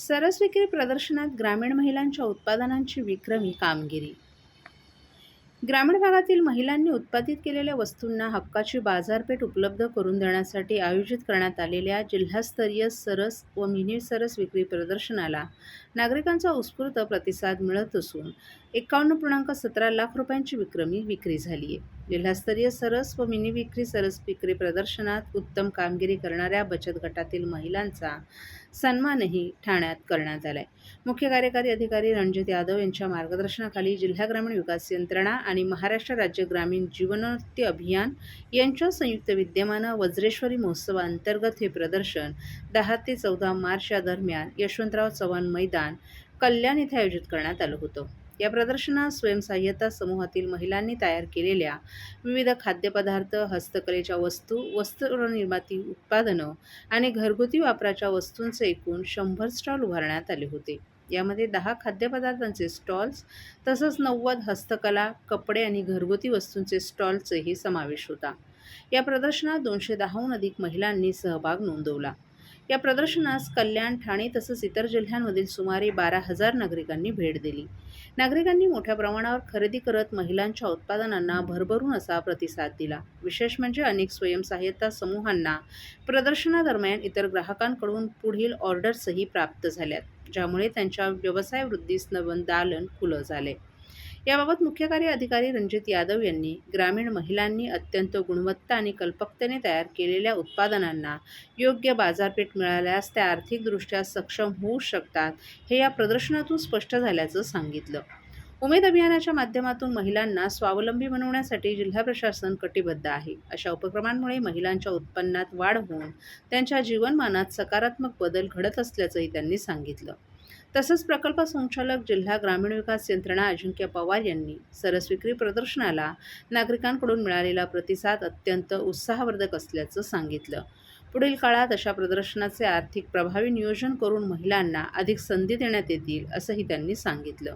सरस विक्री प्रदर्शनात ग्रामीण महिलांच्या उत्पादनांची विक्रमी कामगिरी. ग्रामीण भागातील महिलांनी उत्पादित केलेल्या वस्तूंना हक्काची बाजारपेठ उपलब्ध करून देण्यासाठी आयोजित करण्यात आलेल्या जिल्हास्तरीय सरस व मिनी सरस विक्री प्रदर्शनाला नागरिकांचा उत्स्फूर्त प्रतिसाद मिळत असून 51.17 लाख रुपयांची विक्रमी विक्री झाली आहे. जिल्हास्तरीय सरस व मिनी सरस विक्री प्रदर्शनात उत्तम कामगिरी करणाऱ्या बचत गटातील महिलांचा सन्मानही ठाण्यात करण्यात आलाय. मुख्य कार्यकारी अधिकारी रणजित यादव यांच्या मार्गदर्शनाखाली जिल्हा ग्रामीण विकास यंत्रणा आणि महाराष्ट्र राज्य ग्रामीण जीवनोन्नती अभियान यांच्या संयुक्त विद्यमानं वज्रेश्वरी महोत्सवाअंतर्गत हे प्रदर्शन 10 ते 14 मार्च या दरम्यान यशवंतराव चव्हाण मैदान, कल्याण येथे आयोजित करण्यात आलं होतं. या प्रदर्शनात स्वयंसहाय्यता समूहातील महिलांनी तयार केलेल्या विविध खाद्यपदार्थ, हस्तकलेच्या वस्तू, वस्त्रनिर्मिती उत्पादनं आणि घरगुती वापराच्या वस्तूंचे एकूण 100 स्टॉल उभारण्यात आले होते. यामध्ये 10 खाद्यपदार्थांचे स्टॉल्स तसंच 90 हस्तकला, कपडे आणि घरगुती वस्तूंचे स्टॉलचाही समावेश होता. या प्रदर्शनात 210हून अधिक महिलांनी सहभाग नोंदवला. या प्रदर्शनास कल्याण, ठाणे तसंच इतर जिल्ह्यांमधील सुमारे 12,000 नागरिकांनी भेट दिली. नागरिकांनी मोठ्या प्रमाणावर खरेदी करत महिलांच्या उत्पादनांना भरभरून असा प्रतिसाद दिला. विशेष म्हणजे अनेक स्वयंसहाय्यता समूहांना प्रदर्शनादरम्यान इतर ग्राहकांकडून पुढील ऑर्डर्सही प्राप्त झाल्यात, ज्यामुळे त्यांच्या व्यवसाय वृद्धीस नवं दालन खुलं झाले. याबाबत मुख्य कार्य अधिकारी रणजित यादव यांनी ग्रामीण महिलांनी अत्यंत गुणवत्ता आणि कल्पकतेने तयार केलेल्या उत्पादनांना योग्य बाजारपेठ मिळाल्यास त्या आर्थिकदृष्ट्या सक्षम होऊ शकतात, हे या प्रदर्शनातून स्पष्ट झाल्याचं सांगितलं. उमेद अभियानाच्या माध्यमातून महिलांना स्वावलंबी बनवण्यासाठी जिल्हा प्रशासन कटिबद्ध आहे. अशा उपक्रमांमुळे महिलांच्या उत्पन्नात वाढ होऊन त्यांच्या जीवनमानात सकारात्मक बदल घडत असल्याचंही त्यांनी सांगितलं. तसंच प्रकल्प संचालक जिल्हा ग्रामीण विकास यंत्रणा अजिंक्य पवार यांनी सरस विक्री प्रदर्शनाला नागरिकांकडून मिळालेला प्रतिसाद अत्यंत उत्साहवर्धक असल्याचं सांगितलं. पुढील काळात अशा प्रदर्शनाचे आर्थिक प्रभावी नियोजन करून महिलांना अधिक संधी देण्यात येतील, असंही त्यांनी सांगितलं.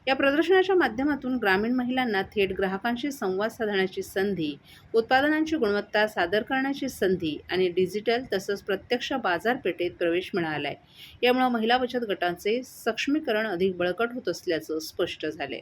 या प्रदर्शनाच्या माध्यमातून ग्रामीण महिलांना थेट ग्राहकांशी संवाद साधण्याची संधी, उत्पादनांची गुणवत्ता सादर करण्याची संधी आणि डिजिटल तसंच प्रत्यक्ष बाजारपेठेत प्रवेश मिळालाय. यामुळे महिला बचत गटांचे सक्षमीकरण अधिक बळकट होत असल्याचं स्पष्ट झालंय.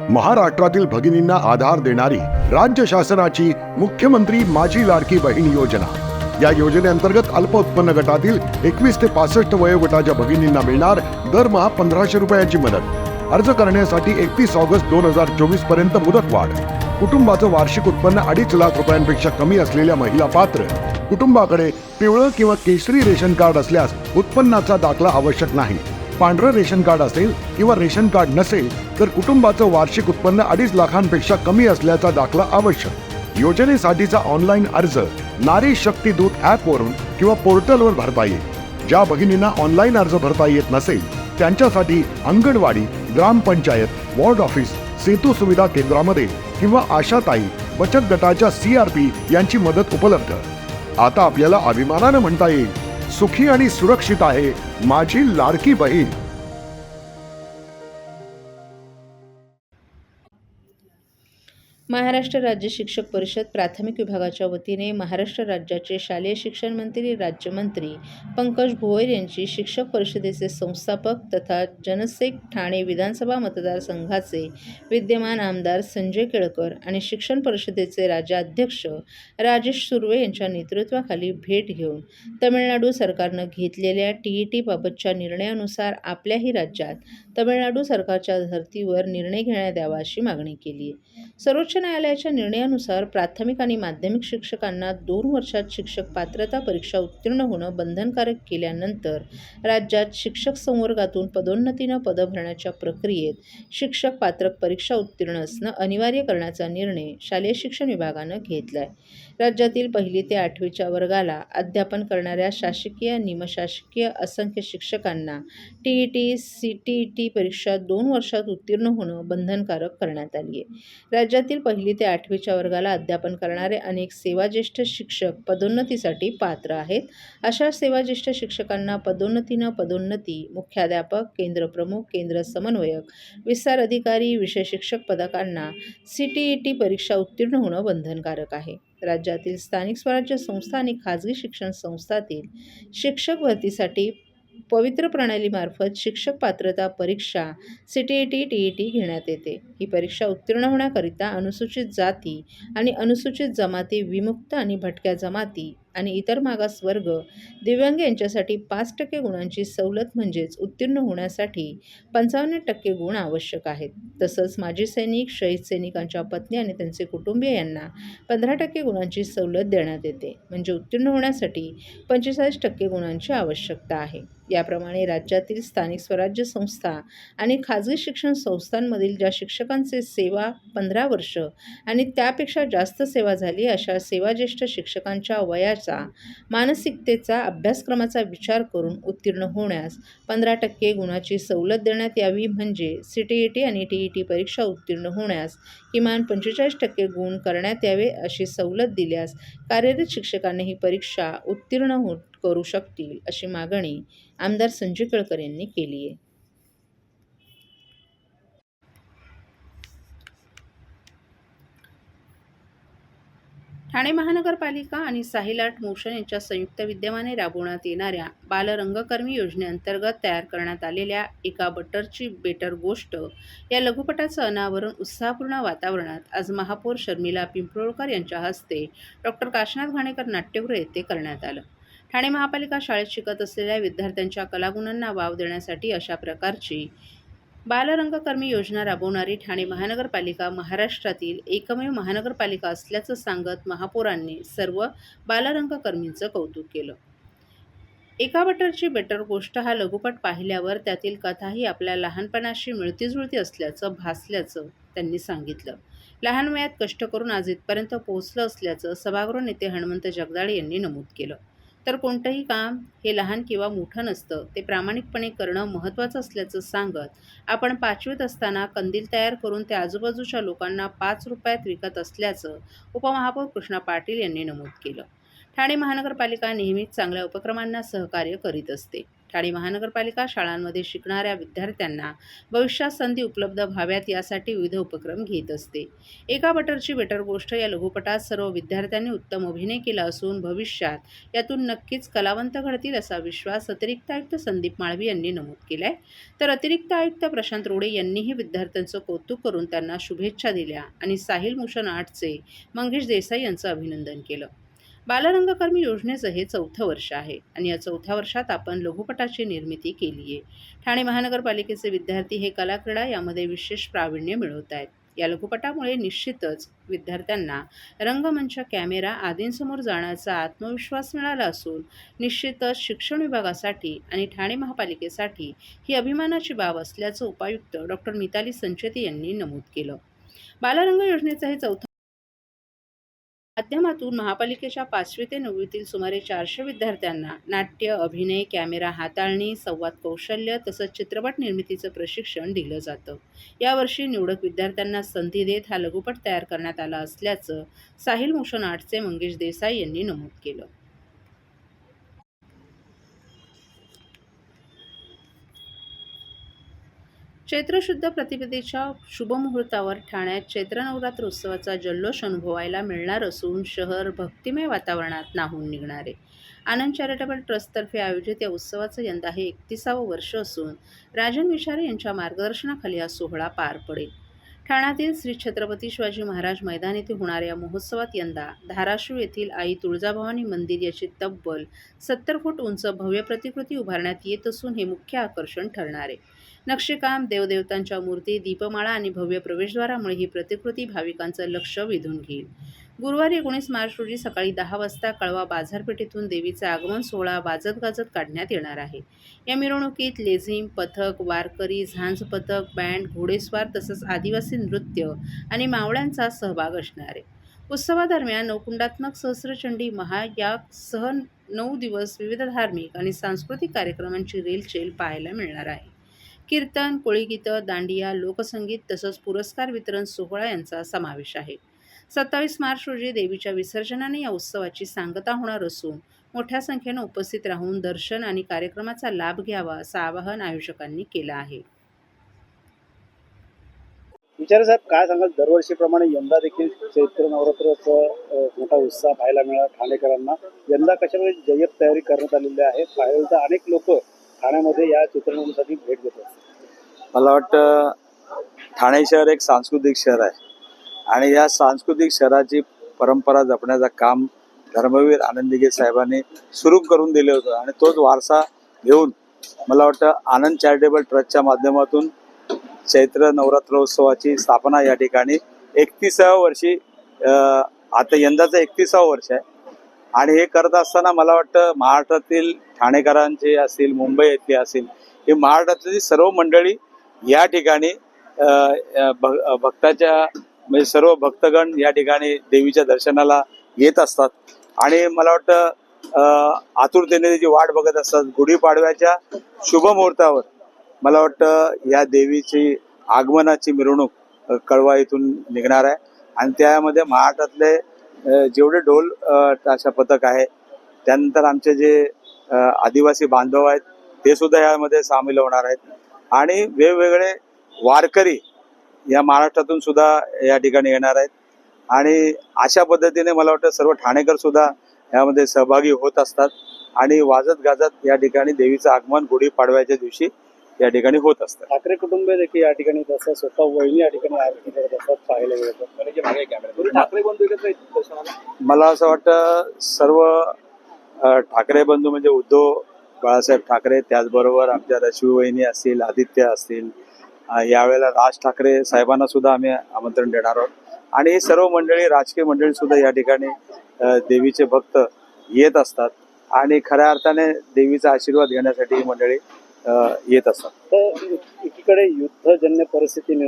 महाराष्ट्रातील भगिनींना आधार देणारी राज्य शासनाची मुख्यमंत्री माझी लाडकी बहीण योजना. या योजनेअंतर्गत अल्प उत्पन्न गटातील 21 ते 65 वयोगटाच्या भगिनींना मिळणार दरमहा 1,500 रुपयांची मदत. अर्ज करण्यासाठी 31 ऑगस्ट 2024 पर्यंत मुदतवाढ. कुटुंबाचं वार्षिक उत्पन्न 2.5 लाख रुपयांपेक्षा कमी असलेल्या महिला पात्र. कुटुंबाकडे पिवळं किंवा केशरी रेशन कार्ड असल्यास उत्पन्नाचा दाखला आवश्यक नाही. पांढरं रेशन कार्ड असेल किंवा रेशन कार्ड नसेल तर कुटुंबाचं वार्षिक उत्पन्न 2.5 लाखांपेक्षा कमी असल्याचा दाखला आवश्यक. योजनेसाठीचा ऑनलाईन अर्ज नारी शक्ती दूत ॲपवरून किंवा पोर्टलवर भरता येईल. ज्या भगिनींना ऑनलाईन अर्ज भरता येत नसेल त्यांच्यासाठी अंगणवाडी, ग्रामपंचायत, वॉर्ड ऑफिस, सेतू सुविधा केंद्रामध्ये किंवा आशाताई बचत गटाच्या CRP यांची मदत उपलब्ध. आता आपल्याला अभिमानानं म्हणता येईल, सुखी आणि सुरक्षित आहे माझी लाडकी बहीण. महाराष्ट्र राज्य शिक्षक परिषद प्राथमिक विभागाच्या वतीने महाराष्ट्र राज्याचे शालेय शिक्षण मंत्री राज्यमंत्री पंकज भोयर यांची शिक्षक परिषदेचे संस्थापक तथा जनसेक ठाणे विधानसभा मतदारसंघाचे विद्यमान आमदार संजय केळकर आणि शिक्षण परिषदेचे राज्याध्यक्ष राजेश सुर्वे यांच्या नेतृत्वाखाली भेट घेऊन तमिळनाडू सरकारनं घेतलेल्या TET बाबतच्या निर्णयानुसार आपल्याही राज्यात तमिळनाडू सरकारच्या धर्तीवर निर्णय घेण्यात यावा अशी मागणी केली आहे. सर्वोच्च न्यायालयाच्या निर्णयानुसार प्राथमिक आणि माध्यमिक शिक्षकांना 2 वर्षात शिक्षक पात्रता परीक्षा उत्तीर्ण होणं बंधनकारक केल्यानंतर राज्यात शिक्षक संवर्गातून पदोन्नतीनं पदं भरण्याच्या प्रक्रियेत शिक्षक पात्रक परीक्षा उत्तीर्ण असणं अनिवार्य करण्याचा निर्णय शालेय शिक्षण विभागानं घेतला आहे. राज्यातील 1ली ते 8वीच्या वर्गाला अध्यापन करणाऱ्या शासकीय, निमशासकीय असंख्य शिक्षकांना TET, CTET परीक्षा 2 वर्षात उत्तीर्ण होणं बंधनकारक करण्यात आली आहे. राज्यातील 1ली ते 8वीच्या वर्गाला अध्यापन करणारे अनेक सेवाज्येष्ठ शिक्षक पदोन्नतीसाठी पात्र आहेत. अशा सेवाज्येष्ठ शिक्षकांना पदोन्नती, मुख्याध्यापक, केंद्रप्रमुख, केंद्र समन्वयक, विस्तार अधिकारी, विषय शिक्षक पदकांना CTET परीक्षा उत्तीर्ण होणं बंधनकारक आहे. राज्यातील स्थानिक स्वराज्य संस्था आणि खाजगी शिक्षण संस्थांतील शिक्षक भरतीसाठी पवित्र प्रणालीमार्फत शिक्षक पात्रता परीक्षा CTET TET घेण्यात येते. ही परीक्षा उत्तीर्ण होण्याकरिता अनुसूचित जाती आणि अनुसूचित जमाती, विमुक्त आणि भटक्या जमाती आणि इतर मागास वर्ग, दिव्यांग यांच्यासाठी 5% गुणांची सवलत म्हणजेच उत्तीर्ण होण्यासाठी 55% गुण आवश्यक आहेत. तसंच माजी सैनिक, शहीद सैनिकांच्या पत्नी आणि त्यांचे कुटुंबीय यांना 15% गुणांची सवलत देण्यात येते. म्हणजे उत्तीर्ण होण्यासाठी 45% गुणांची आवश्यकता आहे. याप्रमाणे राज्यातील स्थानिक स्वराज्य संस्था आणि खाजगी शिक्षण संस्थांमधील ज्या शिक्षकांचे सेवा 15 वर्ष आणि त्यापेक्षा जास्त सेवा झाली अशा सेवाज्येष्ठ शिक्षकांच्या वयाचा, मानसिकतेचा, अभ्यासक्रमाचा विचार करून उत्तीर्ण होण्यास 15% गुणाची सवलत देण्यात यावी. म्हणजे CTET आणि TET परीक्षा उत्तीर्ण होण्यास किमान 45% गुण करण्यात यावे. अशी सवलत दिल्यास कार्यरत शिक्षकांनी ही परीक्षा उत्तीर्ण करू शकतील, अशी मागणी आमदार संजय केळकर यांनी केली आहे. ठाणे महानगरपालिका आणि साहिल आर्ट मोशन यांच्या संयुक्त विद्यमाने राबवण्यात येणाऱ्या बालरंगकर्मी योजनेअंतर्गत तयार करण्यात आलेल्या एका बटरची बेटर गोष्ट या लघुपटाचं अनावरण उत्साहपूर्ण वातावरणात आज महापौर शर्मिला पिंपळकर यांच्या हस्ते डॉ. काशीनाथ घाणेकर नाट्यगृह येथे करण्यात आलं. ठाणे महापालिका शाळेत शिकत असलेल्या विद्यार्थ्यांच्या कलागुणांना वाव देण्यासाठी अशा प्रकारची बालरंगकर्मी योजना राबवणारी ठाणे महानगरपालिका महाराष्ट्रातील एकमेव महानगरपालिका असल्याचं सांगत महापौरांनी सर्व बालरंगकर्मींचं कौतुक केलं. एका बटरची बेटर गोष्ट हा लघुपट पाहिल्यावर त्यातील कथाही आपल्या लहानपणाशी मिळतीजुळती असल्याचं भासल्याचं त्यांनी सांगितलं. लहान वयात कष्ट करून आज इथपर्यंत पोहोचलं असल्याचं सभागृह नेते हणमंत जगदाळे यांनी नमूद केलं. तर कोणतंही काम हे लहान किंवा मोठं नसतं, ते प्रामाणिकपणे करणं महत्त्वाचं असल्याचं सांगत आपण 5वीत असताना कंदील तयार करून ते आजूबाजूच्या लोकांना 5 रुपयात विकत असल्याचं उपमहापौर कृष्णा पाटील यांनी नमूद केलं. ठाणे महानगरपालिका नेहमीच चांगल्या उपक्रमांना सहकार्य करीत असते. ठाणे महानगरपालिका शाळांमध्ये शिकणाऱ्या विद्यार्थ्यांना भविष्यात संधी उपलब्ध व्हाव्यात यासाठी विविध उपक्रम घेत असते. एका बटरची बेटर गोष्ट या लघुपटात सर्व विद्यार्थ्यांनी उत्तम अभिनय केला असून भविष्यात यातून नक्कीच कलावंत घडतील असा विश्वास अतिरिक्त आयुक्त संदीप माळवी यांनी नमूद केलाय. तर अतिरिक्त आयुक्त प्रशांत रोडे यांनीही विद्यार्थ्यांचं कौतुक करून त्यांना शुभेच्छा दिल्या आणि साहिल मोशन आर्टचे मंगेश देसाई यांचं अभिनंदन केलं. बालरंगकर्मी योजनेचं हे 4थं वर्ष आहे आणि या 4थ्या वर्षात आपण लघुपटाची निर्मिती केली आहे. ठाणे महानगरपालिकेचे विद्यार्थी हे कलाक्रीडा यामध्ये विशेष प्रावीण्य मिळवत आहेत. या लघुपटामुळे निश्चितच विद्यार्थ्यांना रंगमंच, कॅमेरा आदींसमोर जाण्याचा आत्मविश्वास मिळाला असून निश्चितच शिक्षण विभागासाठी आणि ठाणे महापालिकेसाठी ही अभिमानाची बाब असल्याचं उपायुक्त डॉ. मिताली संचेती यांनी नमूद केलं. बालरंग योजनेचं हे 4थं माध्यमातून महापालिकेच्या 5वी ते 9वीतील सुमारे 400 विद्यार्थ्यांना नाट्य, अभिनय, कॅमेरा हाताळणी, संवाद कौशल्य तसंच चित्रपट निर्मितीचं प्रशिक्षण दिलं जातं. यावर्षी निवडक विद्यार्थ्यांना संधी देत हा लघुपट तयार करण्यात आला असल्याचं साहिल मोशन आर्टचे मंगेश देसाई यांनी नमूद केलं. चैत्र शुद्ध प्रतिपदेच्या शुभमुहूर्तावर ठाण्यात चैत्र नवरात्र उत्सवाचा जल्लोष अनुभवायला मिळणार असून शहर भक्तिमय वातावरणात न्हाऊन निघणार आहे. आनंद चॅरिटेबल ट्रस्टतर्फे आयोजित या उत्सवाचं यंदा हे 31वं वर्ष असून राजन विचारे यांच्या मार्गदर्शनाखाली हा सोहळा पार पडेल. ठाण्यातील श्री छत्रपती शिवाजी महाराज मैदान येथे होणाऱ्या या महोत्सवात यंदा धाराशिव येथील आई तुळजाभवानी मंदिर याची तब्बल 70 फूट उंच भव्य प्रतिकृती उभारण्यात येत असून हे मुख्य आकर्षण ठरणार आहे. नक्षीकाम, देवदेवतांच्या मूर्ती, दीपमाळा आणि भव्य प्रवेशद्वारामुळे ही प्रतिकृती भाविकांचं लक्ष वेधून घेईल. गुरुवारी 19 मार्च रोजी सकाळी 10 वाजता कळवा बाजारपेठेतून देवीचा आगमन सोहळा वाजत गाजत काढण्यात येणार आहे. या मिरवणुकीत लेझिम पथक, वारकरी, झांज पथक, बँड, घोडेस्वार तसंच आदिवासी नृत्य आणि मावळ्यांचा सहभाग असणार आहे. उत्सवादरम्यान नवकुंडात्मक सहस्त्रचंडी महायागसह 9 दिवस विविध धार्मिक आणि सांस्कृतिक कार्यक्रमांची रेलचेल पाहायला मिळणार आहे. कीर्तन, कोळीगीतं, दांडिया, लोकसंगीत तसंच पुरस्कार वितरण सोहळा यांचा समावेश आहे. 27 मार्च रोजी देवीच्या विसर्जनाने या उत्सवाची सांगता होणार असून मोठ्या संख्येनं उपस्थित राहून दर्शन आणि कार्यक्रमाचा लाभ घ्यावा असं आवाहन आयोजकांनी केलं आहे. विचारे साहेब, काय सांगाल, दरवर्षीप्रमाणे यंदा देखील चैत्र नवरात्राचा मोठा उत्साह पाहायला मिळाला ठाणेकरांना. यंदा कशामध्ये जय्यत तयारी करण्यात आलेली आहे? पाहिलं तर अनेक लोक ठाण्यामध्ये या चित्रनगरीसाठी भेट देतात. मला वाटतं ठाणे शहर एक सांस्कृतिक शहर आहे आणि या सांस्कृतिक शहराची परंपरा जपण्याचं काम धर्मवीर आनंदीगे साहेबांनी सुरू करून दिले होतं आणि तोच वारसा घेऊन मला वाटतं आनंद चॅरिटेबल ट्रस्टच्या माध्यमातून चैत्र नवरात्रोत्सवाची स्थापना या ठिकाणी 31व्या वर्षी आता यंदाचं 31वं वर्ष आहे. आणि हे करत असताना मला वाटतं महाराष्ट्रातील ठाणेकरांचे असतील, मुंबई येथले असतील, हे महाराष्ट्रातील सर्व मंडळी या ठिकाणी भक्ताच्या म्हणजे सर्व भक्तगण या ठिकाणी देवीच्या दर्शनाला येत असतात आणि मला वाटतं आतुरतेने त्याची वाट बघत असतात. गुढीपाडव्याच्या शुभमुहूर्तावर मला वाटतं या देवीची आगमनाची मिरवणूक कळवा इथून निघणार आहे आणि त्यामध्ये महाराष्ट्रातले जेवढे ढोल ताशा पथक आहे, त्यानंतर आमचे जे आदिवासी बांधव आहेत ते सुद्धा यामध्ये सामील होणार आहेत आणि वेगवेगळे वारकरी या महाराष्ट्रातून सुद्धा या ठिकाणी येणार आहेत आणि अशा पद्धतीने मला वाटतं सर्व ठाणेकर सुद्धा यामध्ये सहभागी होत असतात आणि वाजत गाजत या ठिकाणी देवीचं आगमन गुढीपाडव्याच्या दिवशी या ठिकाणी होत असतात. ठाकरे कुटुंब देखील या ठिकाणी तसं स्वतः वहिनी या ठिकाणी आरती करत असतात पाहायला मिळतं. मला असं वाटतं सर्व ठाकरे बंधू म्हणजे उद्धव बाळासाहेब ठाकरे, त्याचबरोबर आमच्या रश्मी वहिनी असतील, आदित्य असतील, यावेळेला राज ठाकरे साहेबांना सुद्धा आम्ही आमंत्रण देणार आहोत आणि ही सर्व मंडळी, राजकीय मंडळी सुद्धा या ठिकाणी देवीचे भक्त येत असतात आणि खऱ्या अर्थाने देवीचा आशीर्वाद घेण्यासाठी ही मंडळी येत असतात. तर एकीकडे युद्धजन्य परिस्थिती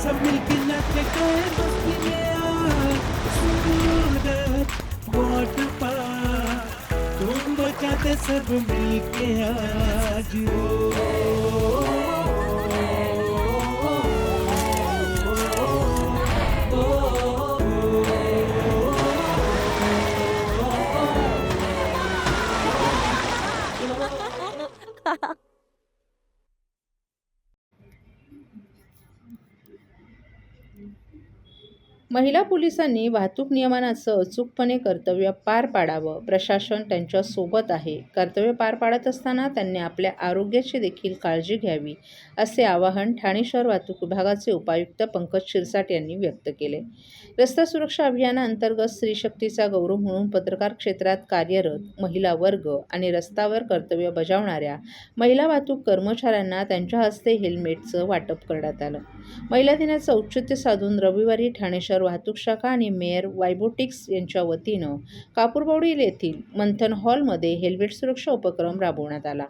सब मिलके नाचते गए मस्ती में आज सूरत वाटर पार्क तुम बचाते सब मिलके आज महिला पोलिसांनी वाहतूक नियमांचं अचूकपणे कर्तव्य पार पाडावं. प्रशासन त्यांच्या सोबत आहे. कर्तव्य पार पाडत असताना त्यांनी आपल्या आरोग्याची देखील काळजी घ्यावी, असे आवाहन ठाणे शहर वाहतूक विभागाचे उपायुक्त पंकज शिरसाट यांनी व्यक्त केले. रस्ता सुरक्षा अभियानाअंतर्गत स्त्रीशक्तीचा गौरव म्हणून पत्रकार क्षेत्रात कार्यरत महिला वर्ग आणि रस्त्यावर कर्तव्य बजावणाऱ्या महिला वाहतूक कर्मचाऱ्यांना त्यांच्या हस्ते हेल्मेटचं वाटप करण्यात आलं. महिला दिनाचं औचित्य साधून रविवारी ठाणे शहर वाहतूक शाखा आणि मेयर वायबोटिक्स यांच्या वतीनं कापूरबावडी येथील मंथन हॉलमध्ये हेल्मेट सुरक्षा उपक्रम राबवण्यात आला.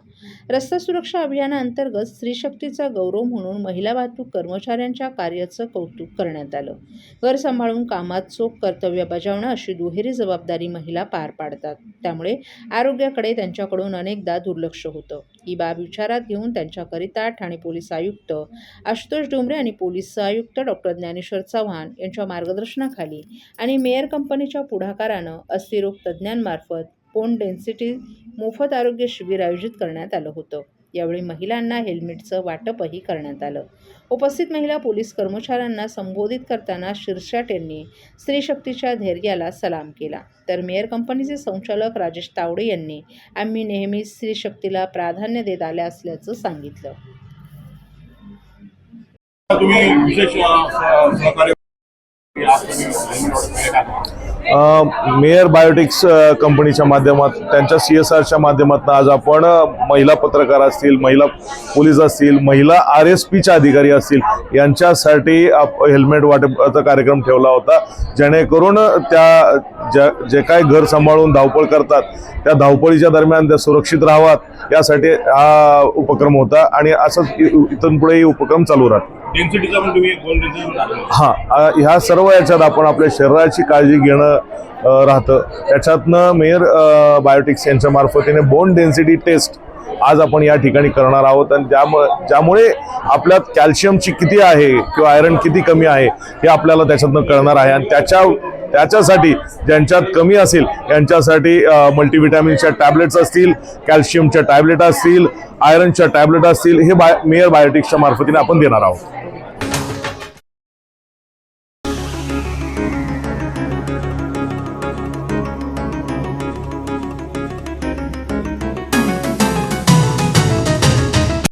रस्ता सुरक्षा अभियानाअंतर्गत स्त्रीशक्तीचा गौरव म्हणून महिला वाहतूक कर्मचाऱ्यांच्या कार्याचं कौतुक करण्यात आलं. घर सांभाळून कामात चोख कर्तव्य बजावणं अशी दुहेरी जबाबदारी महिला पार पाडतात. त्यामुळे आरोग्याकडे त्यांच्याकडून अनेकदा दुर्लक्ष होतं. ही बाब विचारात घेऊन त्यांच्याकरिता ठाणे पोलीस आयुक्त आशुतोष डोंबरे आणि पोलीस आयुक्त डॉक्टर ज्ञानेश्वर चव्हाण यांच्या मार्गदर्शनाखाली आणि मेयर कंपनीच्या पुढाकारानं अस्थिरोग तज्ज्ञांमार्फत बोन डेन्सिटी मोफत आरोग्य शिबिर आयोजित करण्यात आलं होतं. यावेळी महिलांना हेल्मेटचं वाटपही करण्यात आलं. उपस्थित महिला पोलीस कर्मचाऱ्यांना संबोधित करताना शिरसाट यांनी स्त्रीशक्तीच्या धैर्याला सलाम केला. तर मेयर कंपनीचे संचालक राजेश तावडे यांनी आम्ही नेहमी स्त्रीशक्तीला प्राधान्य देत आले असल्याचं सांगितलं. तुम्ही विशेष सहकार्य मेयर बायोटिक्स कंपनीच्या माध्यमात त्यांच्या CSRच्या माध्यमातून आज आपण महिला पत्रकार असतील, महिला पोलीस असतील, महिला RSPच्या अधिकारी असतील यांच्यासाठी हेल्मेट वाटपाचा कार्यक्रम ठेवला होता, जेणेकरून त्या जे काय घर सांभाळून धावपळ करतात त्या धावपळीच्या दरम्यान त्या सुरक्षित राहावात यासाठी हा उपक्रम होता आणि असंच इथून पुढे उपक्रम चालू राहतात. डेन्सिटीचा पण तुम्ही बोन डेन्सिटी हां, ह्या सर्व याच्यात आपण आपल्या शरीराची काळजी घेणं राहतं. त्याच्यातनं मेयर बायोटिक्स यांच्या मार्फतीने बोन डेन्सिटी टेस्ट आज आपण या ठिकाणी करणार आहोत आणि ज्यामुळे आपल्यात कॅल्शियमची किती आहे किंवा आयरन किती कमी आहे हे आपल्याला त्याच्यातनं कळणार आहे. आणि त्याच्यासाठी ज्यांच्यात कमी असेल यांच्यासाठी मल्टीव्हिटॅमिनच्या टॅबलेट्स असतील, कॅल्शियमच्या टॅबलेट असतील, आयरनच्या टॅबलेट असतील, हे मेयर बायोटिक्सच्या मार्फतीने आपण देणार आहोत.